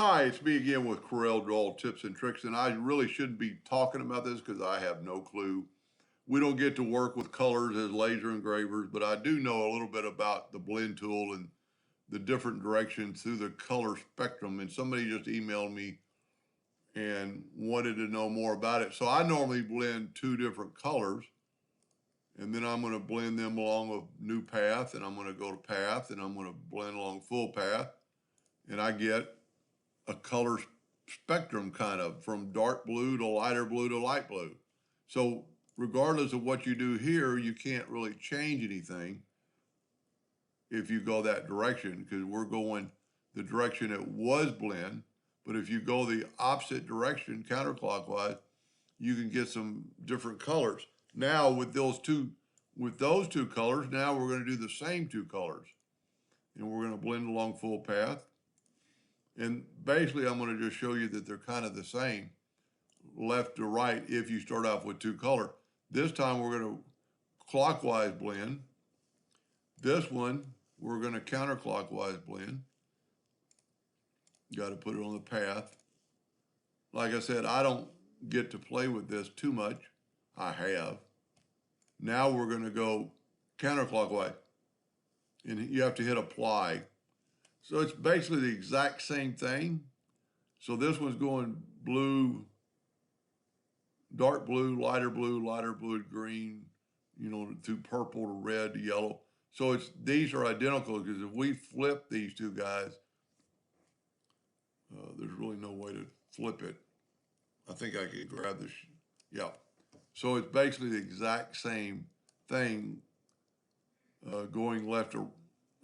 Hi, it's me again with Corel Draw Tips and Tricks, and I really shouldn't be talking about this because I have no clue. We don't get to work with colors as laser engravers, but I do know a little bit about the blend tool and the different directions through the color spectrum. And somebody just emailed me and wanted to know more about it. So I normally blend two different colors, and then I'm going to blend them along a new path, and I'm going to go to path, and I'm going to blend along full path, and I get a color spectrum kind of from dark blue to lighter blue to light blue. So regardless of what you do here, you can't really change anything if you go that direction because we're going the direction it was blend. But if you go the opposite direction, counterclockwise, you can get some different colors. Now with those two colors, now we're going to do the same two colors. And we're going to blend along full path. And basically, I'm going to just show you that they're kind of the same, left to right, if you start off with two color. This time, we're going to clockwise blend. This one, we're going to counterclockwise blend. Got to put it on the path. Like I said, I don't get to play with this too much. I have. Now we're going to go counterclockwise. And you have to hit apply. So it's basically the exact same thing. So this one's going blue, dark blue, lighter blue, green, through purple to red to yellow. So these are identical because if we flip these two guys, there's really no way to flip it. I think I could grab this. Yeah. So it's basically the exact same thing going left or,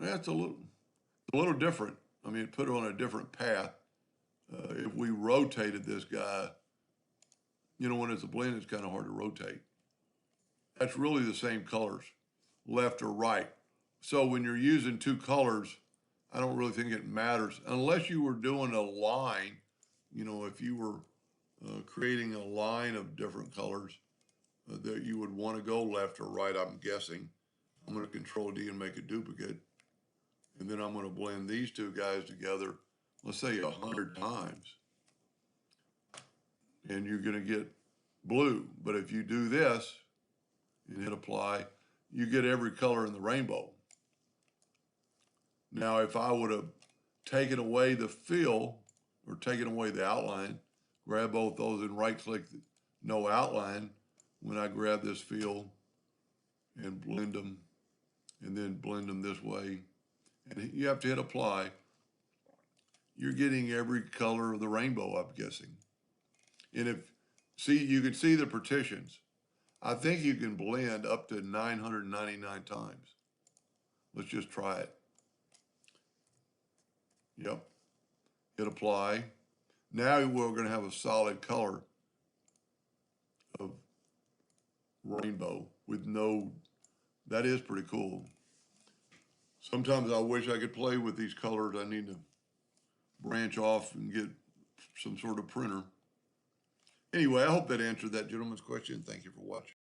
it's a little different. I mean, put it on a different path. If we rotated this guy, when it's a blend, it's kind of hard to rotate. That's really the same colors, left or right. So when you're using two colors, I don't really think it matters unless you were doing a line, if you were creating a line of different colors that you would want to go left or right, I'm guessing. I'm going to Control D and make a duplicate. And then I'm going to blend these two guys together, let's say 100 times. And you're going to get blue. But if you do this and hit apply, you get every color in the rainbow. Now, if I would have taken away the fill or taken away the outline, grab both those and right click no outline, when I grab this fill and blend them and then blend them this way, and you have to hit apply, you're getting every color of the rainbow, I'm guessing. And you can see the partitions. I think you can blend up to 999 times. Let's just try it. Yep. Hit apply. Now we're going to have a solid color of rainbow with that is pretty cool. Sometimes I wish I could play with these colors. I need to branch off and get some sort of printer. Anyway, I hope that answered that gentleman's question. Thank you for watching.